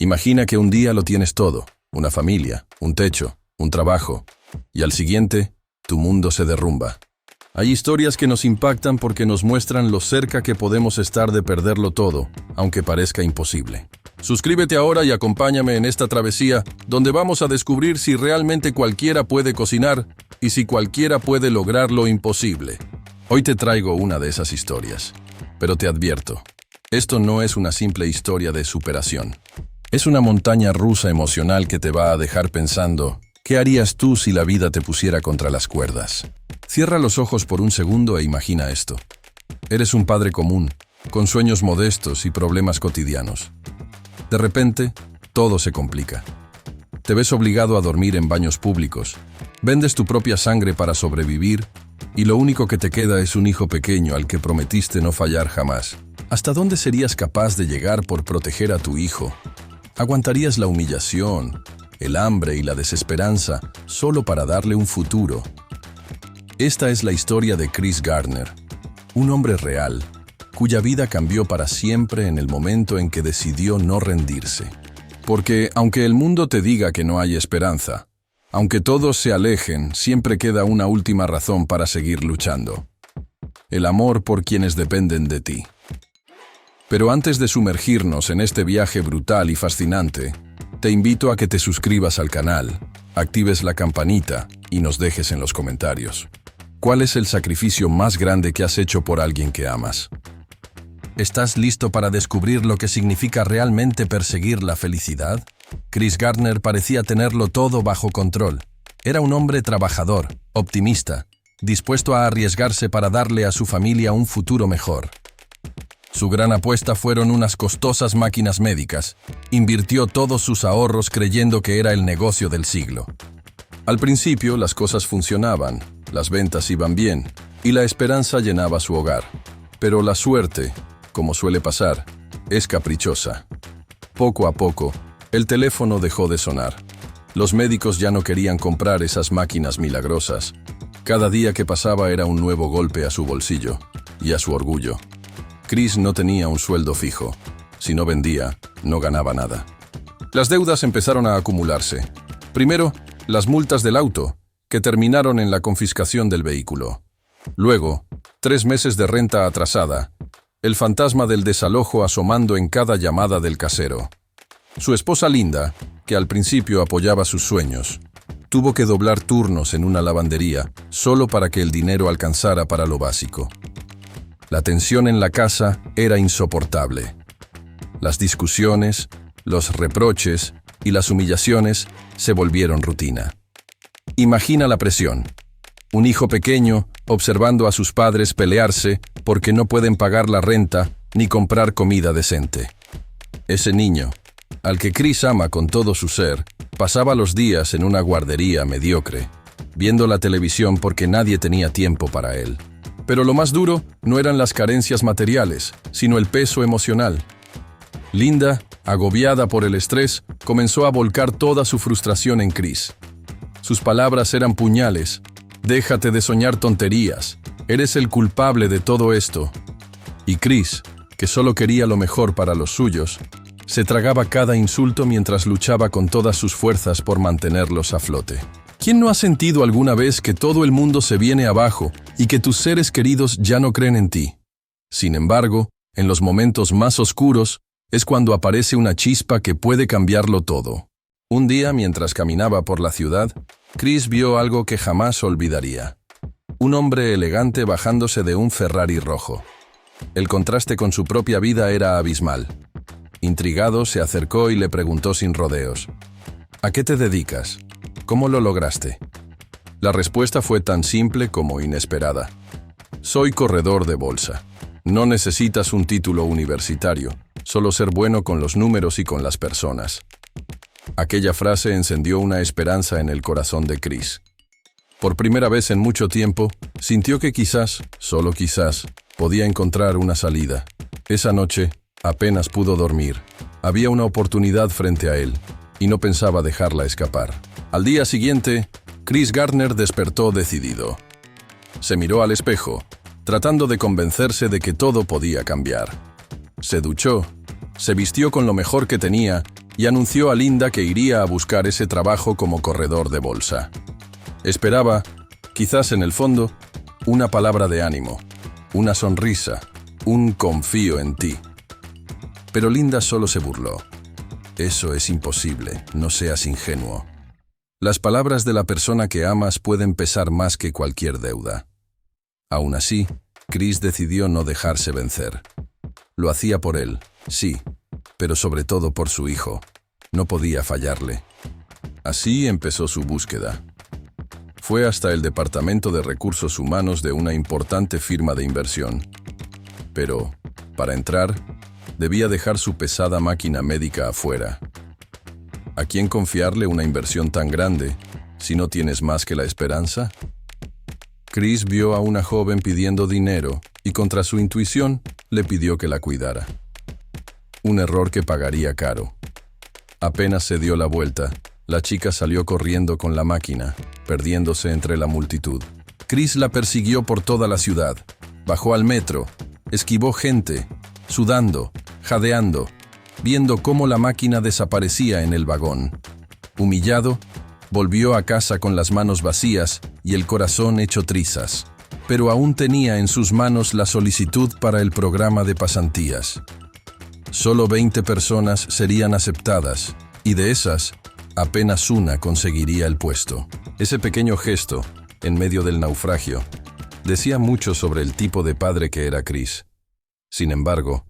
Imagina que un día lo tienes todo, una familia, un techo, un trabajo, y al siguiente, tu mundo se derrumba. Hay historias que nos impactan porque nos muestran lo cerca que podemos estar de perderlo todo, aunque parezca imposible. Suscríbete ahora y acompáñame en esta travesía, donde vamos a descubrir si realmente cualquiera puede cocinar y si cualquiera puede lograr lo imposible. Hoy te traigo una de esas historias, pero te advierto, esto no es una simple historia de superación. Es una montaña rusa emocional que te va a dejar pensando, ¿qué harías tú si la vida te pusiera contra las cuerdas? Cierra los ojos por un segundo e imagina esto. Eres un padre común, con sueños modestos y problemas cotidianos. De repente, todo se complica. Te ves obligado a dormir en baños públicos, vendes tu propia sangre para sobrevivir y lo único que te queda es un hijo pequeño al que prometiste no fallar jamás. ¿Hasta dónde serías capaz de llegar por proteger a tu hijo? ¿Aguantarías la humillación, el hambre y la desesperanza solo para darle un futuro? Esta es la historia de Chris Gardner, un hombre real, cuya vida cambió para siempre en el momento en que decidió no rendirse. Porque aunque el mundo te diga que no hay esperanza, aunque todos se alejen, siempre queda una última razón para seguir luchando: el amor por quienes dependen de ti. Pero antes de sumergirnos en este viaje brutal y fascinante, te invito a que te suscribas al canal, actives la campanita y nos dejes en los comentarios. ¿Cuál es el sacrificio más grande que has hecho por alguien que amas? ¿Estás listo para descubrir lo que significa realmente perseguir la felicidad? Chris Gardner parecía tenerlo todo bajo control. Era un hombre trabajador, optimista, dispuesto a arriesgarse para darle a su familia un futuro mejor. Su gran apuesta fueron unas costosas máquinas médicas. Invirtió todos sus ahorros creyendo que era el negocio del siglo. Al principio las cosas funcionaban, las ventas iban bien y la esperanza llenaba su hogar. Pero la suerte, como suele pasar, es caprichosa. Poco a poco, el teléfono dejó de sonar. Los médicos ya no querían comprar esas máquinas milagrosas. Cada día que pasaba era un nuevo golpe a su bolsillo y a su orgullo. Chris no tenía un sueldo fijo. Si no vendía, no ganaba nada. Las deudas empezaron a acumularse. Primero, las multas del auto, que terminaron en la confiscación del vehículo. Luego, 3 meses de renta atrasada, el fantasma del desalojo asomando en cada llamada del casero. Su esposa Linda, que al principio apoyaba sus sueños, tuvo que doblar turnos en una lavandería solo para que el dinero alcanzara para lo básico. La tensión en la casa era insoportable. Las discusiones, los reproches y las humillaciones se volvieron rutina. Imagina la presión. Un hijo pequeño observando a sus padres pelearse porque no pueden pagar la renta ni comprar comida decente. Ese niño, al que Chris ama con todo su ser, pasaba los días en una guardería mediocre, viendo la televisión porque nadie tenía tiempo para él. Pero lo más duro no eran las carencias materiales, sino el peso emocional. Linda, agobiada por el estrés, comenzó a volcar toda su frustración en Chris. Sus palabras eran puñales. Déjate de soñar tonterías. Eres el culpable de todo esto. Y Chris, que solo quería lo mejor para los suyos, se tragaba cada insulto mientras luchaba con todas sus fuerzas por mantenerlos a flote. ¿Quién no ha sentido alguna vez que todo el mundo se viene abajo y que tus seres queridos ya no creen en ti? Sin embargo, en los momentos más oscuros, es cuando aparece una chispa que puede cambiarlo todo. Un día, mientras caminaba por la ciudad, Chris vio algo que jamás olvidaría. Un hombre elegante bajándose de un Ferrari rojo. El contraste con su propia vida era abismal. Intrigado, se acercó y le preguntó sin rodeos: ¿A qué te dedicas? ¿Cómo lo lograste? La respuesta fue tan simple como inesperada. Soy corredor de bolsa. No necesitas un título universitario, solo ser bueno con los números y con las personas. Aquella frase encendió una esperanza en el corazón de Chris. Por primera vez en mucho tiempo, sintió que quizás, solo quizás, podía encontrar una salida. Esa noche, apenas pudo dormir. Había una oportunidad frente a él, y no pensaba dejarla escapar. Al día siguiente, Chris Gardner despertó decidido. Se miró al espejo, tratando de convencerse de que todo podía cambiar. Se duchó, se vistió con lo mejor que tenía y anunció a Linda que iría a buscar ese trabajo como corredor de bolsa. Esperaba, quizás en el fondo, una palabra de ánimo, una sonrisa, un confío en ti. Pero Linda solo se burló. Eso es imposible, no seas ingenuo. Las palabras de la persona que amas pueden pesar más que cualquier deuda. Aún así, Chris decidió no dejarse vencer. Lo hacía por él, sí, pero sobre todo por su hijo. No podía fallarle. Así empezó su búsqueda. Fue hasta el departamento de recursos humanos de una importante firma de inversión. Pero, para entrar, debía dejar su pesada máquina médica afuera. ¿A quién confiarle una inversión tan grande si no tienes más que la esperanza? Chris vio a una joven pidiendo dinero y contra su intuición le pidió que la cuidara. Un error que pagaría caro. Apenas se dio la vuelta, la chica salió corriendo con la máquina, perdiéndose entre la multitud. Chris la persiguió por toda la ciudad, bajó al metro, esquivó gente, sudando, jadeando, viendo cómo la máquina desaparecía en el vagón. Humillado, volvió a casa con las manos vacías y el corazón hecho trizas, pero aún tenía en sus manos la solicitud para el programa de pasantías. Solo 20 personas serían aceptadas, y de esas, apenas una conseguiría el puesto. Ese pequeño gesto, en medio del naufragio, decía mucho sobre el tipo de padre que era Chris. Sin embargo,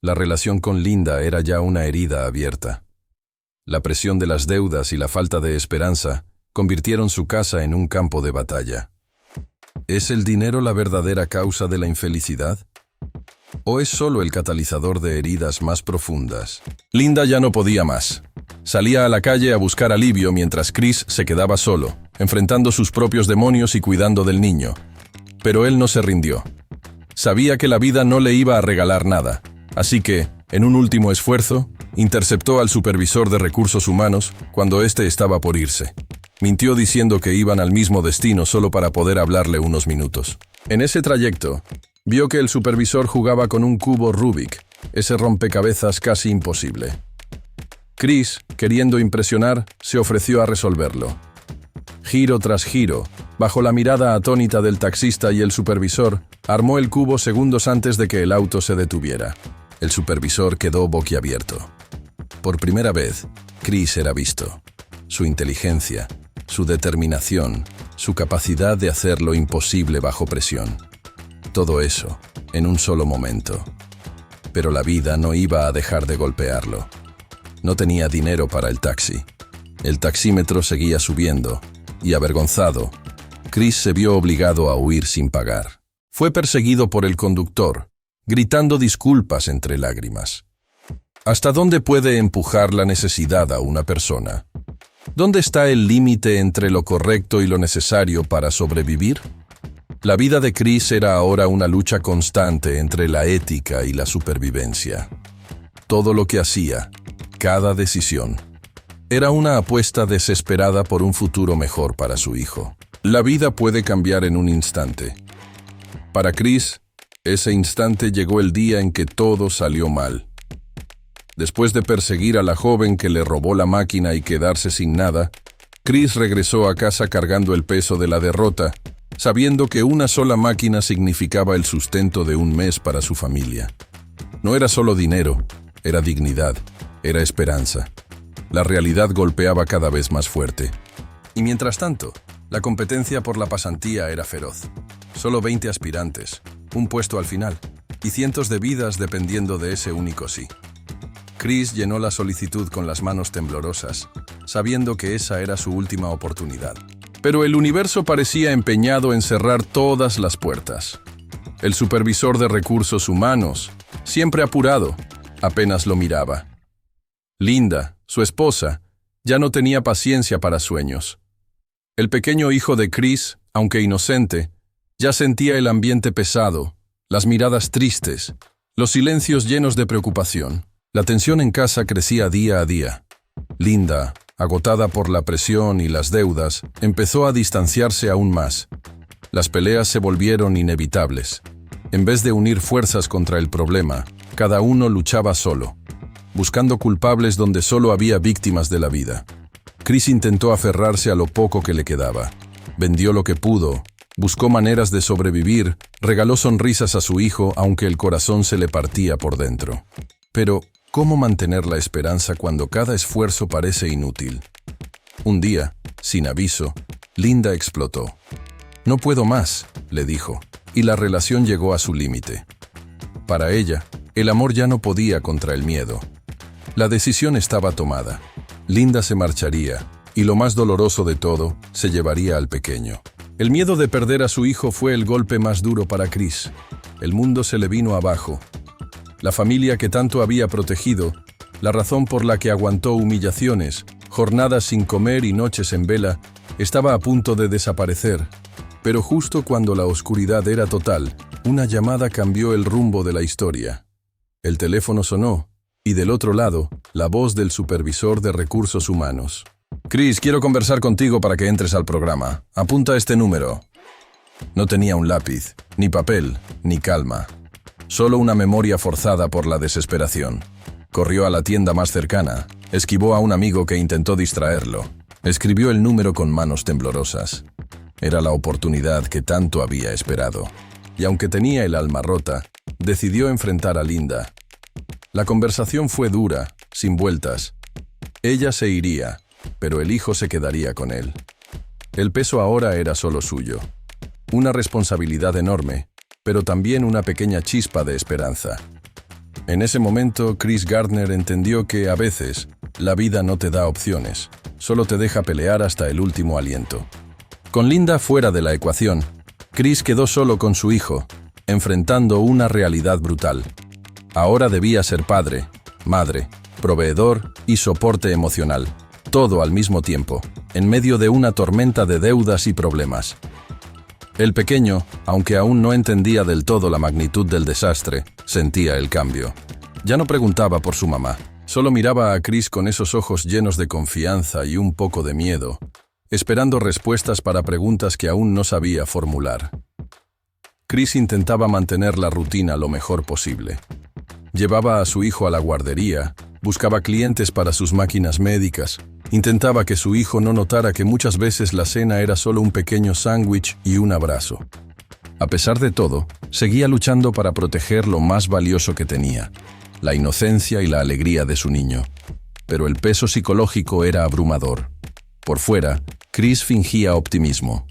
la relación con Linda era ya una herida abierta. La presión de las deudas y la falta de esperanza convirtieron su casa en un campo de batalla. ¿Es el dinero la verdadera causa de la infelicidad? ¿O es solo el catalizador de heridas más profundas? Linda ya no podía más. Salía a la calle a buscar alivio mientras Chris se quedaba solo, enfrentando sus propios demonios y cuidando del niño. Pero él no se rindió. Sabía que la vida no le iba a regalar nada. Así que, en un último esfuerzo, interceptó al supervisor de recursos humanos cuando éste estaba por irse. Mintió diciendo que iban al mismo destino solo para poder hablarle unos minutos. En ese trayecto, vio que el supervisor jugaba con un cubo Rubik, ese rompecabezas casi imposible. Chris, queriendo impresionar, se ofreció a resolverlo. Giro tras giro, bajo la mirada atónita del taxista y el supervisor, armó el cubo segundos antes de que el auto se detuviera. El supervisor quedó boquiabierto. Por primera vez, Chris era visto. Su inteligencia, su determinación, su capacidad de hacer lo imposible bajo presión. Todo eso, en un solo momento. Pero la vida no iba a dejar de golpearlo. No tenía dinero para el taxi. El taxímetro seguía subiendo, y avergonzado, Chris se vio obligado a huir sin pagar. Fue perseguido por el conductor, gritando disculpas entre lágrimas. ¿Hasta dónde puede empujar la necesidad a una persona? ¿Dónde está el límite entre lo correcto y lo necesario para sobrevivir? La vida de Chris era ahora una lucha constante entre la ética y la supervivencia. Todo lo que hacía, cada decisión, era una apuesta desesperada por un futuro mejor para su hijo. La vida puede cambiar en un instante. Para Chris, ese instante llegó el día en que todo salió mal. Después de perseguir a la joven que le robó la máquina y quedarse sin nada, Chris regresó a casa cargando el peso de la derrota, sabiendo que una sola máquina significaba el sustento de un mes para su familia. No era solo dinero, era dignidad, era esperanza. La realidad golpeaba cada vez más fuerte. Y mientras tanto, la competencia por la pasantía era feroz. Solo 20 aspirantes, un puesto al final, y cientos de vidas dependiendo de ese único sí. Chris llenó la solicitud con las manos temblorosas, sabiendo que esa era su última oportunidad. Pero el universo parecía empeñado en cerrar todas las puertas. El supervisor de recursos humanos, siempre apurado, apenas lo miraba. Linda, su esposa, ya no tenía paciencia para sueños. El pequeño hijo de Chris, aunque inocente, ya sentía el ambiente pesado, las miradas tristes, los silencios llenos de preocupación. La tensión en casa crecía día a día. Linda, agotada por la presión y las deudas, empezó a distanciarse aún más. Las peleas se volvieron inevitables. En vez de unir fuerzas contra el problema, cada uno luchaba solo. buscando culpables donde solo había víctimas de la vida. Chris intentó aferrarse a lo poco que le quedaba. Vendió lo que pudo, buscó maneras de sobrevivir, regaló sonrisas a su hijo aunque el corazón se le partía por dentro. Pero, ¿cómo mantener la esperanza cuando cada esfuerzo parece inútil? Un día, sin aviso, Linda explotó. «No puedo más», le dijo, y la relación llegó a su límite. Para ella, el amor ya no podía contra el miedo. La decisión estaba tomada. Linda se marcharía, y lo más doloroso de todo, se llevaría al pequeño. El miedo de perder a su hijo fue el golpe más duro para Chris. El mundo se le vino abajo. La familia que tanto había protegido, la razón por la que aguantó humillaciones, jornadas sin comer y noches en vela, estaba a punto de desaparecer. Pero justo cuando la oscuridad era total, una llamada cambió el rumbo de la historia. El teléfono sonó, y del otro lado, la voz del supervisor de recursos humanos. «Chris, quiero conversar contigo para que entres al programa. Apunta este número». No tenía un lápiz, ni papel, ni calma. Solo una memoria forzada por la desesperación. Corrió a la tienda más cercana, esquivó a un amigo que intentó distraerlo. Escribió el número con manos temblorosas. Era la oportunidad que tanto había esperado. Y aunque tenía el alma rota, decidió enfrentar a Linda. La conversación fue dura, sin vueltas. Ella se iría, pero el hijo se quedaría con él. El peso ahora era solo suyo. Una responsabilidad enorme, pero también una pequeña chispa de esperanza. En ese momento, Chris Gardner entendió que, a veces, la vida no te da opciones, solo te deja pelear hasta el último aliento. Con Linda fuera de la ecuación, Chris quedó solo con su hijo, enfrentando una realidad brutal. Ahora debía ser padre, madre, proveedor y soporte emocional, todo al mismo tiempo, en medio de una tormenta de deudas y problemas. El pequeño, aunque aún no entendía del todo la magnitud del desastre, sentía el cambio. Ya no preguntaba por su mamá, solo miraba a Chris con esos ojos llenos de confianza y un poco de miedo, esperando respuestas para preguntas que aún no sabía formular. Chris intentaba mantener la rutina lo mejor posible. Llevaba a su hijo a la guardería, buscaba clientes para sus máquinas médicas, intentaba que su hijo no notara que muchas veces la cena era solo un pequeño sándwich y un abrazo. A pesar de todo, seguía luchando para proteger lo más valioso que tenía, la inocencia y la alegría de su niño. Pero el peso psicológico era abrumador. Por fuera, Chris fingía optimismo.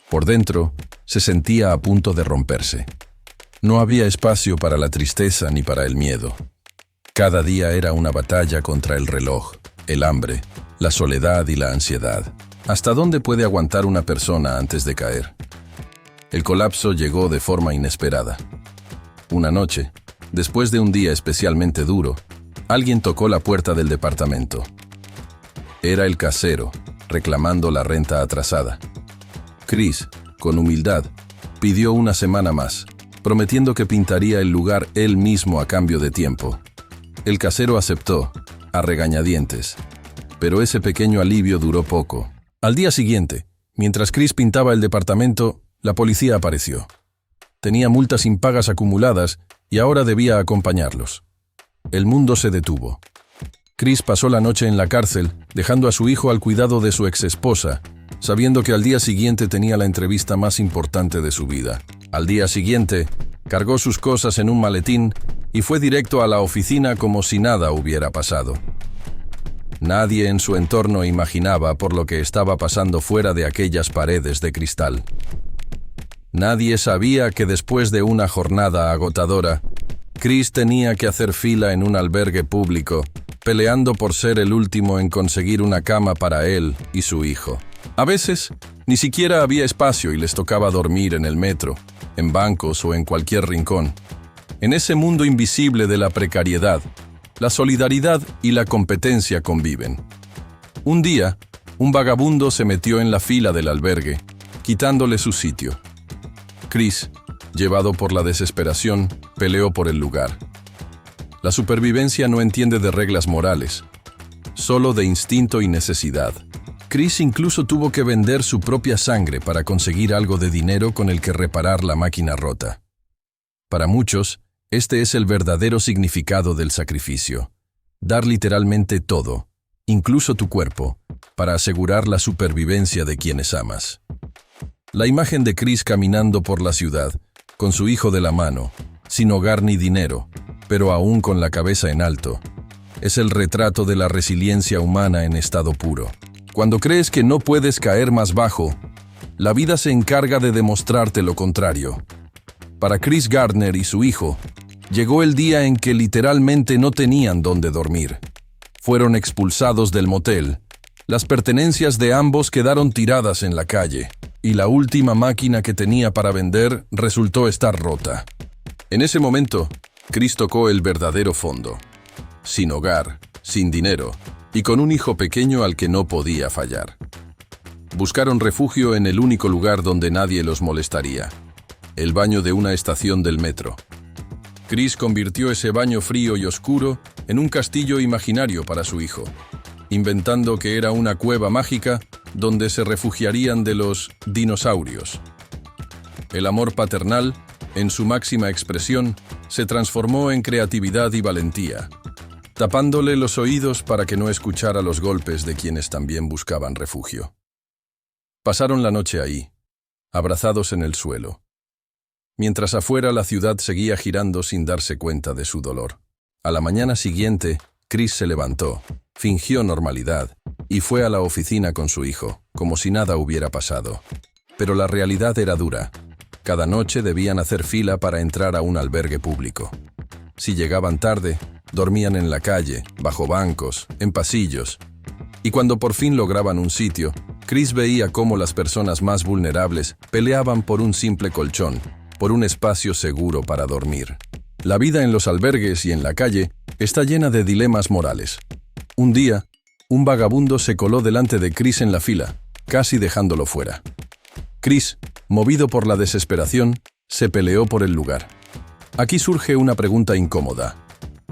Por dentro, se sentía a punto de romperse. No había espacio para la tristeza ni para el miedo. Cada día era una batalla contra el reloj, el hambre, la soledad y la ansiedad. ¿Hasta dónde puede aguantar una persona antes de caer? El colapso llegó de forma inesperada. Una noche, después de un día especialmente duro, alguien tocó la puerta del departamento. Era el casero, reclamando la renta atrasada. Chris, con humildad, pidió una semana más, prometiendo que pintaría el lugar él mismo a cambio de tiempo. El casero aceptó, a regañadientes, pero ese pequeño alivio duró poco. Al día siguiente, mientras Chris pintaba el departamento, la policía apareció. Tenía multas impagas acumuladas y ahora debía acompañarlos. El mundo se detuvo. Chris pasó la noche en la cárcel, dejando a su hijo al cuidado de su exesposa, sabiendo que al día siguiente tenía la entrevista más importante de su vida. Al día siguiente, cargó sus cosas en un maletín y fue directo a la oficina como si nada hubiera pasado. Nadie en su entorno imaginaba por lo que estaba pasando fuera de aquellas paredes de cristal. Nadie sabía que después de una jornada agotadora, Chris tenía que hacer fila en un albergue público, peleando por ser el último en conseguir una cama para él y su hijo. A veces, ni siquiera había espacio y les tocaba dormir en el metro, en bancos o en cualquier rincón. En ese mundo invisible de la precariedad, la solidaridad y la competencia conviven. Un día, un vagabundo se metió en la fila del albergue, quitándole su sitio. Chris, llevado por la desesperación, peleó por el lugar. La supervivencia no entiende de reglas morales, solo de instinto y necesidad. Chris incluso tuvo que vender su propia sangre para conseguir algo de dinero con el que reparar la máquina rota. Para muchos, este es el verdadero significado del sacrificio. Dar literalmente todo, incluso tu cuerpo, para asegurar la supervivencia de quienes amas. La imagen de Chris caminando por la ciudad, con su hijo de la mano, sin hogar ni dinero, pero aún con la cabeza en alto, es el retrato de la resiliencia humana en estado puro. Cuando crees que no puedes caer más bajo, la vida se encarga de demostrarte lo contrario. Para Chris Gardner y su hijo, llegó el día en que literalmente no tenían dónde dormir. Fueron expulsados del motel. Las pertenencias de ambos quedaron tiradas en la calle, y la última máquina que tenía para vender resultó estar rota. En ese momento, Chris tocó el verdadero fondo. Sin hogar, sin dinero, y con un hijo pequeño al que no podía fallar. Buscaron refugio en el único lugar donde nadie los molestaría, el baño de una estación del metro. Chris convirtió ese baño frío y oscuro en un castillo imaginario para su hijo, inventando que era una cueva mágica donde se refugiarían de los dinosaurios. El amor paternal, en su máxima expresión, se transformó en creatividad y valentía, tapándole los oídos para que no escuchara los golpes de quienes también buscaban refugio. Pasaron la noche ahí, abrazados en el suelo, mientras afuera la ciudad seguía girando sin darse cuenta de su dolor. A la mañana siguiente, Chris se levantó, fingió normalidad y fue a la oficina con su hijo, como si nada hubiera pasado. Pero la realidad era dura. Cada noche debían hacer fila para entrar a un albergue público. Si llegaban tarde, dormían en la calle, bajo bancos, en pasillos. Y cuando por fin lograban un sitio, Chris veía cómo las personas más vulnerables peleaban por un simple colchón, por un espacio seguro para dormir. La vida en los albergues y en la calle está llena de dilemas morales. Un día, un vagabundo se coló delante de Chris en la fila, casi dejándolo fuera. Chris, movido por la desesperación, se peleó por el lugar. Aquí surge una pregunta incómoda.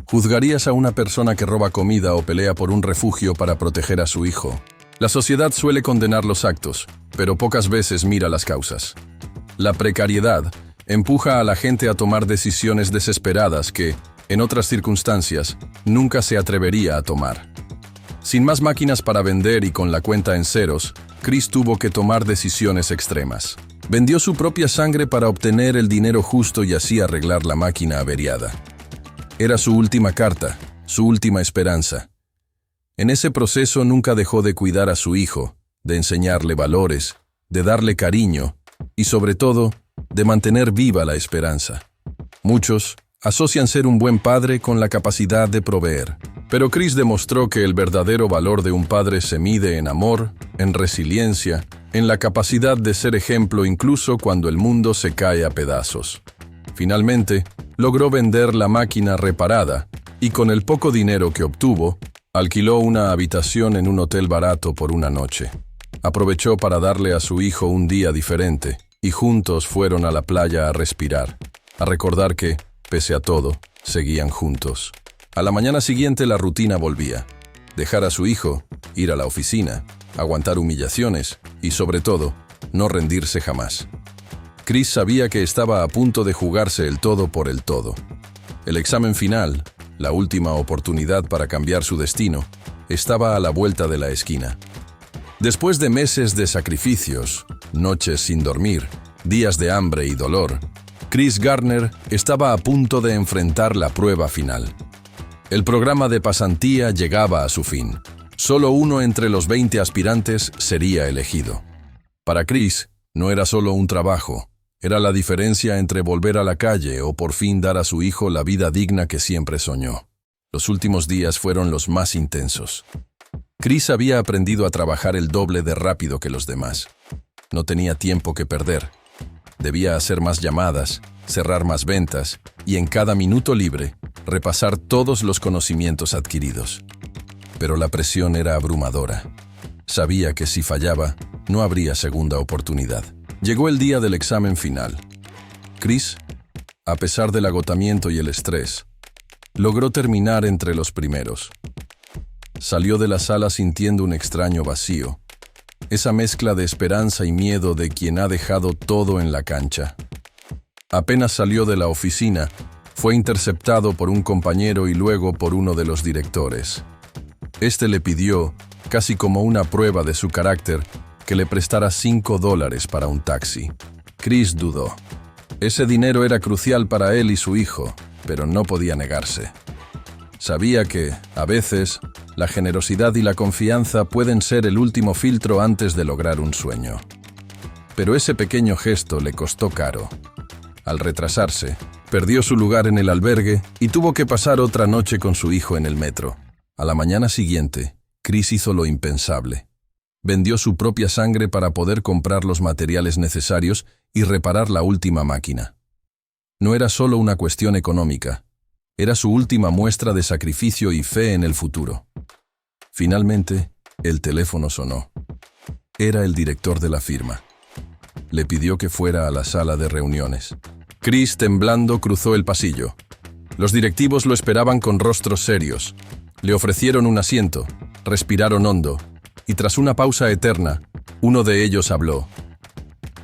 ¿Juzgarías a una persona que roba comida o pelea por un refugio para proteger a su hijo? La sociedad suele condenar los actos, pero pocas veces mira las causas. La precariedad empuja a la gente a tomar decisiones desesperadas que, en otras circunstancias, nunca se atrevería a tomar. Sin más máquinas para vender y con la cuenta en ceros, Chris tuvo que tomar decisiones extremas. Vendió su propia sangre para obtener el dinero justo y así arreglar la máquina averiada. Era su última carta, su última esperanza. En ese proceso nunca dejó de cuidar a su hijo, de enseñarle valores, de darle cariño y, sobre todo, de mantener viva la esperanza. Muchos asocian ser un buen padre con la capacidad de proveer, pero Chris demostró que el verdadero valor de un padre se mide en amor, en resiliencia, en la capacidad de ser ejemplo incluso cuando el mundo se cae a pedazos. Finalmente, logró vender la máquina reparada y con el poco dinero que obtuvo, alquiló una habitación en un hotel barato por una noche. Aprovechó para darle a su hijo un día diferente y juntos fueron a la playa a respirar, a recordar que, pese a todo, seguían juntos. A la mañana siguiente la rutina volvía. Dejar a su hijo, ir a la oficina, aguantar humillaciones y, sobre todo, no rendirse jamás. Chris sabía que estaba a punto de jugarse el todo por el todo. El examen final, la última oportunidad para cambiar su destino, estaba a la vuelta de la esquina. Después de meses de sacrificios, noches sin dormir, días de hambre y dolor, Chris Gardner estaba a punto de enfrentar la prueba final. El programa de pasantía llegaba a su fin. Solo uno entre los 20 aspirantes sería elegido. Para Chris, no era solo un trabajo, era la diferencia entre volver a la calle o por fin dar a su hijo la vida digna que siempre soñó. Los últimos días fueron los más intensos. Chris había aprendido a trabajar el doble de rápido que los demás. No tenía tiempo que perder. Debía hacer más llamadas, cerrar más ventas y en cada minuto libre repasar todos los conocimientos adquiridos. Pero la presión era abrumadora. Sabía que si fallaba, no habría segunda oportunidad. Llegó el día del examen final. Chris, a pesar del agotamiento y el estrés, logró terminar entre los primeros. Salió de la sala sintiendo un extraño vacío, esa mezcla de esperanza y miedo de quien ha dejado todo en la cancha. Apenas salió de la oficina, Fue interceptado por un compañero y luego por uno de los directores. Este le pidió, casi como una prueba de su carácter, que le prestara $5 para un taxi. Chris dudó. Ese dinero era crucial para él y su hijo, pero no podía negarse. Sabía que, a veces, la generosidad y la confianza pueden ser el último filtro antes de lograr un sueño. Pero ese pequeño gesto le costó caro. Al retrasarse, perdió su lugar en el albergue y tuvo que pasar otra noche con su hijo en el metro. A la mañana siguiente, Chris hizo lo impensable. Vendió su propia sangre para poder comprar los materiales necesarios y reparar la última máquina. No era solo una cuestión económica, era su última muestra de sacrificio y fe en el futuro. Finalmente, el teléfono sonó. Era el director de la firma. Le pidió que fuera a la sala de reuniones. Chris, temblando, cruzó el pasillo. Los directivos lo esperaban con rostros serios. Le ofrecieron un asiento, respiraron hondo, y tras una pausa eterna, uno de ellos habló.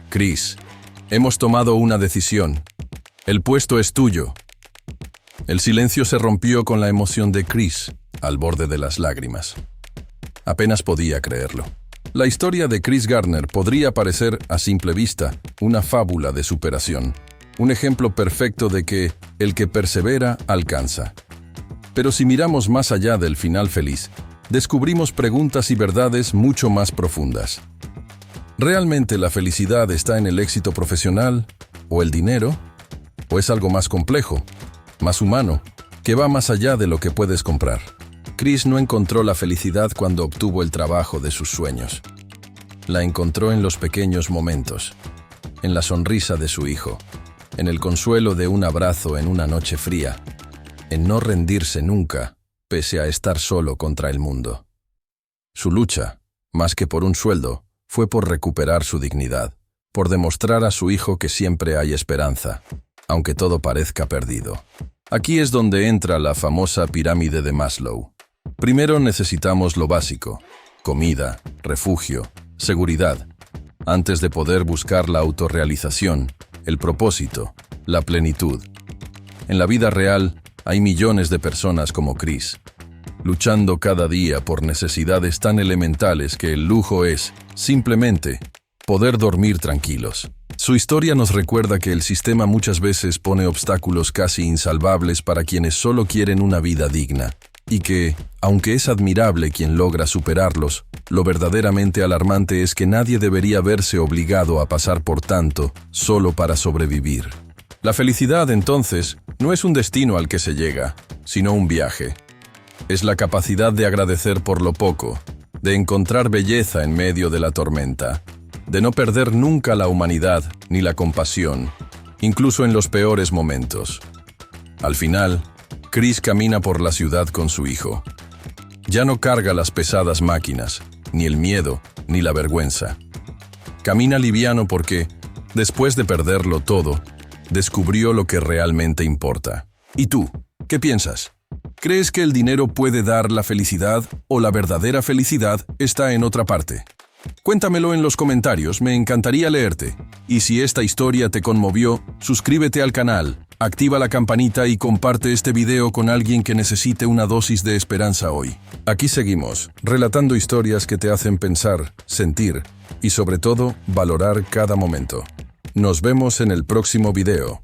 Chris, hemos tomado una decisión. El puesto es tuyo. El silencio se rompió con la emoción de Chris, al borde de las lágrimas. Apenas podía creerlo. La historia de Chris Gardner podría parecer, a simple vista, una fábula de superación. Un ejemplo perfecto de que el que persevera alcanza. Pero si miramos más allá del final feliz, descubrimos preguntas y verdades mucho más profundas. ¿Realmente la felicidad está en el éxito profesional o el dinero? ¿O es algo más complejo, más humano, que va más allá de lo que puedes comprar? Chris no encontró la felicidad cuando obtuvo el trabajo de sus sueños. La encontró en los pequeños momentos, en la sonrisa de su hijo, en el consuelo de un abrazo en una noche fría, en no rendirse nunca, pese a estar solo contra el mundo. Su lucha, más que por un sueldo, fue por recuperar su dignidad, por demostrar a su hijo que siempre hay esperanza, aunque todo parezca perdido. Aquí es donde entra la famosa pirámide de Maslow. Primero necesitamos lo básico: comida, refugio, seguridad, antes de poder buscar la autorrealización, el propósito, la plenitud. En la vida real, hay millones de personas como Chris, luchando cada día por necesidades tan elementales que el lujo es, simplemente, poder dormir tranquilos. Su historia nos recuerda que el sistema muchas veces pone obstáculos casi insalvables para quienes solo quieren una vida digna, y que, aunque es admirable quien logra superarlos, lo verdaderamente alarmante es que nadie debería verse obligado a pasar por tanto solo para sobrevivir. La felicidad, entonces, no es un destino al que se llega, sino un viaje. Es la capacidad de agradecer por lo poco, de encontrar belleza en medio de la tormenta, de no perder nunca la humanidad ni la compasión, incluso en los peores momentos. Al final, Chris camina por la ciudad con su hijo. Ya no carga las pesadas máquinas, ni el miedo, ni la vergüenza. Camina liviano porque, después de perderlo todo, descubrió lo que realmente importa. ¿Y tú? ¿Qué piensas? ¿Crees que el dinero puede dar la felicidad o la verdadera felicidad está en otra parte? Cuéntamelo en los comentarios, me encantaría leerte. Y si esta historia te conmovió, suscríbete al canal, activa la campanita y comparte este video con alguien que necesite una dosis de esperanza hoy. Aquí seguimos, relatando historias que te hacen pensar, sentir y sobre todo, valorar cada momento. Nos vemos en el próximo video.